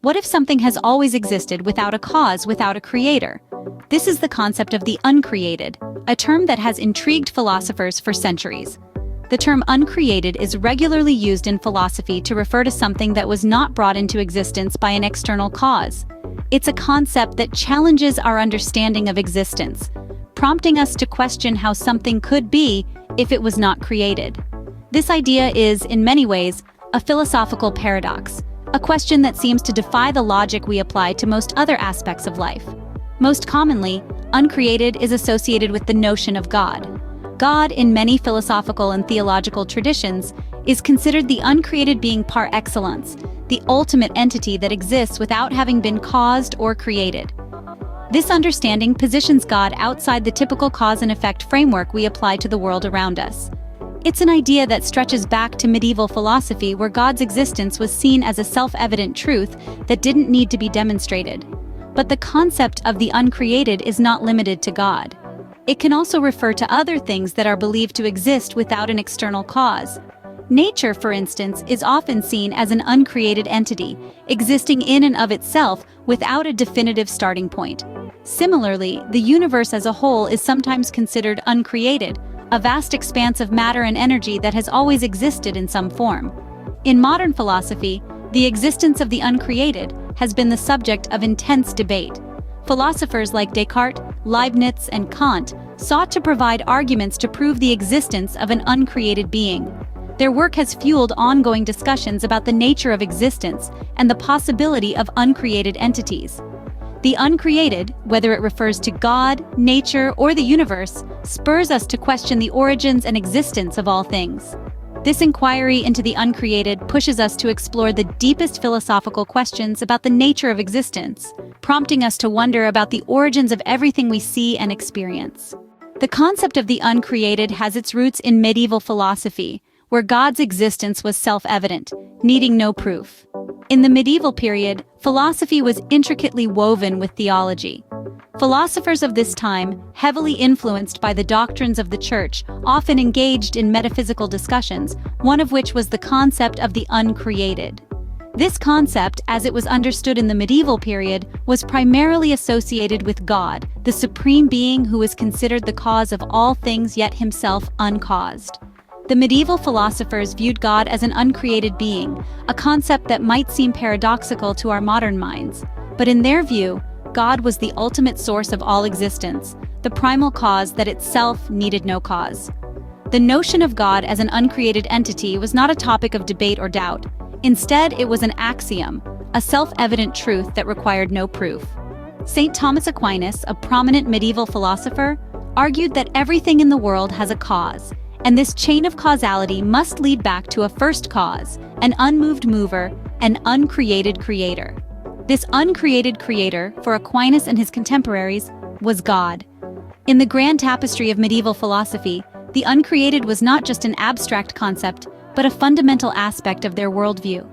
What if something has always existed without a cause, without a creator? This is the concept of the uncreated, a term that has intrigued philosophers for centuries. The term uncreated is regularly used in philosophy to refer to something that was not brought into existence by an external cause. It's a concept that challenges our understanding of existence, prompting us to question how something could be if it was not created. This idea is, in many ways, a philosophical paradox, a question that seems to defy the logic we apply to most other aspects of life. Most commonly, uncreated is associated with the notion of God. God, in many philosophical and theological traditions, is considered the uncreated being par excellence, the ultimate entity that exists without having been caused or created. This understanding positions God outside the typical cause and effect framework we apply to the world around us. It's an idea that stretches back to medieval philosophy, where God's existence was seen as a self-evident truth that didn't need to be demonstrated. But the concept of the uncreated is not limited to God. It can also refer to other things that are believed to exist without an external cause. Nature, for instance, is often seen as an uncreated entity, existing in and of itself without a definitive starting point. Similarly, the universe as a whole is sometimes considered uncreated, a vast expanse of matter and energy that has always existed in some form. In modern philosophy, the existence of the uncreated has been the subject of intense debate. Philosophers like Descartes, Leibniz, and Kant sought to provide arguments to prove the existence of an uncreated being. Their work has fueled ongoing discussions about the nature of existence and the possibility of uncreated entities. The uncreated, whether it refers to God, nature, or the universe, spurs us to question the origins and existence of all things. This inquiry into the uncreated pushes us to explore the deepest philosophical questions about the nature of existence, prompting us to wonder about the origins of everything we see and experience. The concept of the uncreated has its roots in medieval philosophy, where God's existence was self-evident, needing no proof. In the medieval period, philosophy was intricately woven with theology. Philosophers of this time, heavily influenced by the doctrines of the Church, often engaged in metaphysical discussions, one of which was the concept of the uncreated. This concept, as it was understood in the medieval period, was primarily associated with God, the supreme being who was considered the cause of all things yet himself uncaused. The medieval philosophers viewed God as an uncreated being, a concept that might seem paradoxical to our modern minds. But in their view, God was the ultimate source of all existence, the primal cause that itself needed no cause. The notion of God as an uncreated entity was not a topic of debate or doubt. Instead, it was an axiom, a self-evident truth that required no proof. St. Thomas Aquinas, a prominent medieval philosopher, argued that everything in the world has a cause, and this chain of causality must lead back to a first cause, an unmoved mover, an uncreated creator. This uncreated creator, for Aquinas and his contemporaries, was God. In the grand tapestry of medieval philosophy, the uncreated was not just an abstract concept, but a fundamental aspect of their worldview.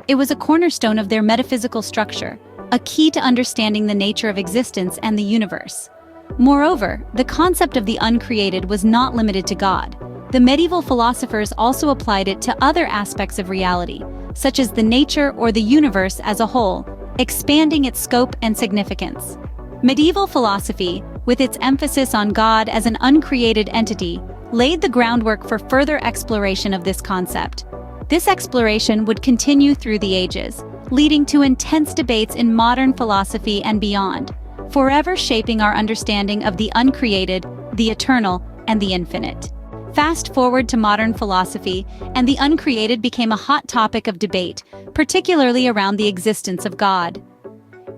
It was a cornerstone of their metaphysical structure, a key to understanding the nature of existence and the universe. Moreover, the concept of the uncreated was not limited to God. The medieval philosophers also applied it to other aspects of reality, such as the nature or the universe as a whole, expanding its scope and significance. Medieval philosophy, with its emphasis on God as an uncreated entity, laid the groundwork for further exploration of this concept. This exploration would continue through the ages, leading to intense debates in modern philosophy and beyond, forever shaping our understanding of the uncreated, the eternal, and the infinite. Fast forward to modern philosophy, and the uncreated became a hot topic of debate, particularly around the existence of God.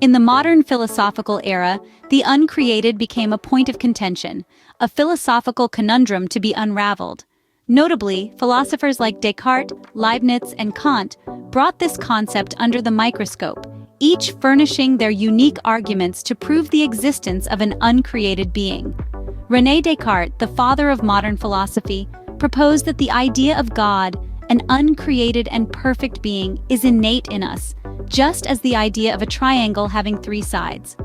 In the modern philosophical era, the uncreated became a point of contention, a philosophical conundrum to be unraveled. Notably, philosophers like Descartes, Leibniz, and Kant brought this concept under the microscope, each furnishing their unique arguments to prove the existence of an uncreated being. René Descartes, the father of modern philosophy, proposed that the idea of God, an uncreated and perfect being, is innate in us, just as the idea of a triangle having three sides.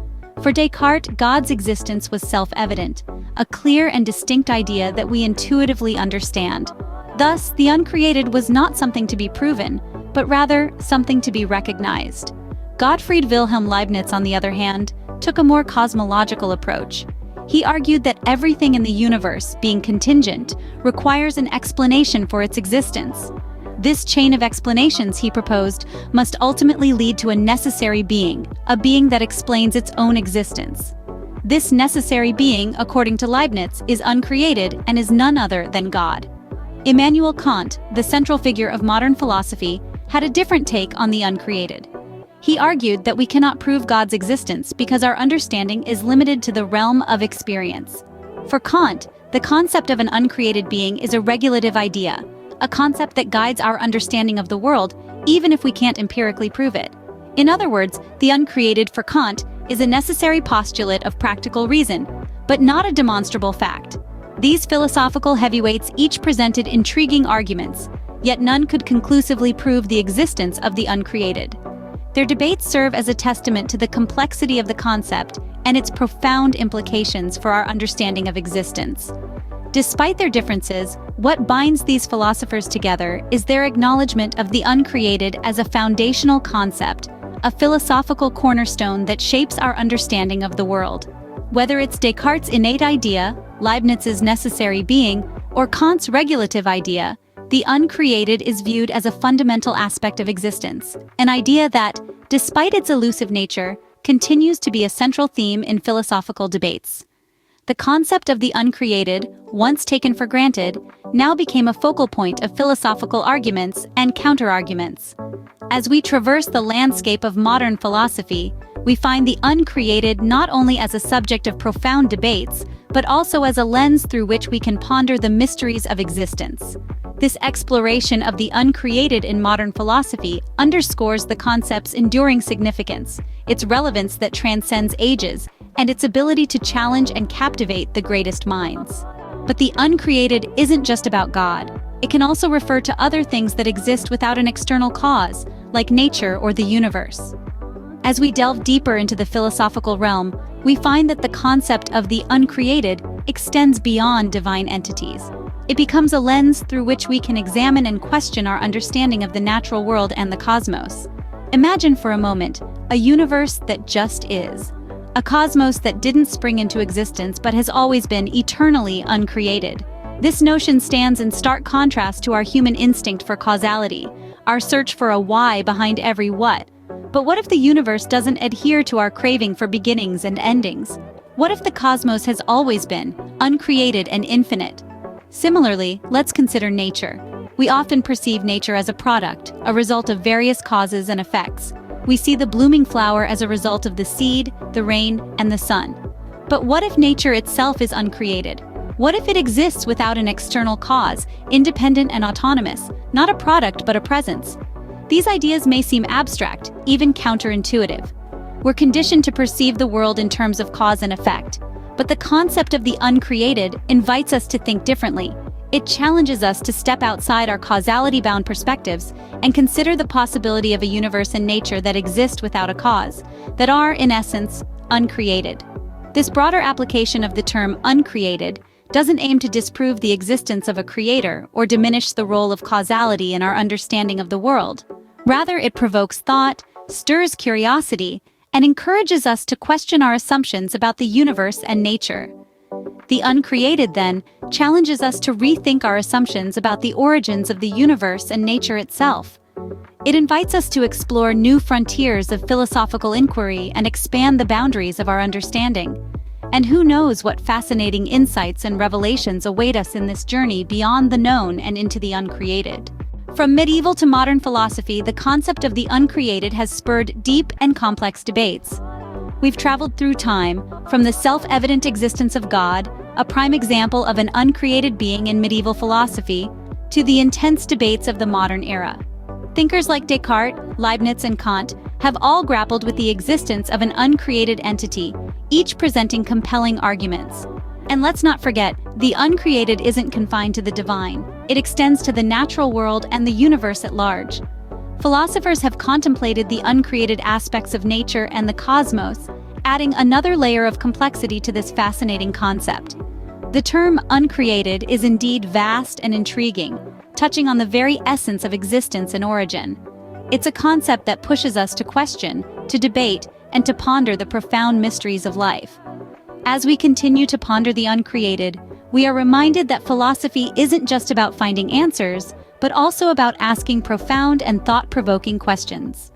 For Descartes, God's existence was self-evident, a clear and distinct idea that we intuitively understand. Thus, the uncreated was not something to be proven, but rather something to be recognized. Gottfried Wilhelm Leibniz, on the other hand, took a more cosmological approach. He argued that everything in the universe, being contingent, requires an explanation for its existence. This chain of explanations, he proposed, must ultimately lead to a necessary being, a being that explains its own existence. This necessary being, according to Leibniz, is uncreated and is none other than God. Immanuel Kant, the central figure of modern philosophy, had a different take on the uncreated. He argued that we cannot prove God's existence because our understanding is limited to the realm of experience. For Kant, the concept of an uncreated being is a regulative idea, a concept that guides our understanding of the world even if we can't empirically prove it. In other words, the uncreated for Kant is a necessary postulate of practical reason, but not a demonstrable fact. These philosophical heavyweights each presented intriguing arguments, yet none could conclusively prove the existence of the uncreated. Their debates serve as a testament to the complexity of the concept and its profound implications for our understanding of existence. Despite their differences, what binds these philosophers together is their acknowledgement of the uncreated as a foundational concept, a philosophical cornerstone that shapes our understanding of the world. Whether it's Descartes' innate idea, Leibniz's necessary being, or Kant's regulative idea, the uncreated is viewed as a fundamental aspect of existence, an idea that, despite its elusive nature, continues to be a central theme in philosophical debates. The concept of the uncreated, once taken for granted, now became a focal point of philosophical arguments and counterarguments. As we traverse the landscape of modern philosophy, we find the uncreated not only as a subject of profound debates, but also as a lens through which we can ponder the mysteries of existence. This exploration of the uncreated in modern philosophy underscores the concept's enduring significance, its relevance that transcends ages, and its ability to challenge and captivate the greatest minds. But the uncreated isn't just about God. It can also refer to other things that exist without an external cause, like nature or the universe. As we delve deeper into the philosophical realm, we find that the concept of the uncreated extends beyond divine entities. It becomes a lens through which we can examine and question our understanding of the natural world and the cosmos. Imagine for a moment a universe that just is. A cosmos that didn't spring into existence but has always been eternally uncreated. This notion stands in stark contrast to our human instinct for causality, our search for a why behind every what. But what if the universe doesn't adhere to our craving for beginnings and endings? What if the cosmos has always been uncreated and infinite? Similarly, let's consider nature. We often perceive nature as a product, a result of various causes and effects. We see the blooming flower as a result of the seed, the rain, and the sun. But what if nature itself is uncreated? What if it exists without an external cause, independent and autonomous, not a product but a presence? These ideas may seem abstract, even counterintuitive. We're conditioned to perceive the world in terms of cause and effect, but the concept of the uncreated invites us to think differently. It challenges us to step outside our causality-bound perspectives and consider the possibility of a universe and nature that exist without a cause, that are, in essence, uncreated. This broader application of the term uncreated doesn't aim to disprove the existence of a creator or diminish the role of causality in our understanding of the world. Rather, it provokes thought, stirs curiosity, and encourages us to question our assumptions about the universe and nature. The uncreated, then, challenges us to rethink our assumptions about the origins of the universe and nature itself. It invites us to explore new frontiers of philosophical inquiry and expand the boundaries of our understanding. And who knows what fascinating insights and revelations await us in this journey beyond the known and into the uncreated. From medieval to modern philosophy, the concept of the uncreated has spurred deep and complex debates. We've traveled through time, from the self-evident existence of God, a prime example of an uncreated being in medieval philosophy, to the intense debates of the modern era. Thinkers like Descartes, Leibniz, and Kant have all grappled with the existence of an uncreated entity, each presenting compelling arguments. And let's not forget, the uncreated isn't confined to the divine. It extends to the natural world and the universe at large. Philosophers have contemplated the uncreated aspects of nature and the cosmos, adding another layer of complexity to this fascinating concept. The term uncreated is indeed vast and intriguing, touching on the very essence of existence and origin. It's a concept that pushes us to question, to debate, and to ponder the profound mysteries of life. As we continue to ponder the uncreated, we are reminded that philosophy isn't just about finding answers, but also about asking profound and thought-provoking questions.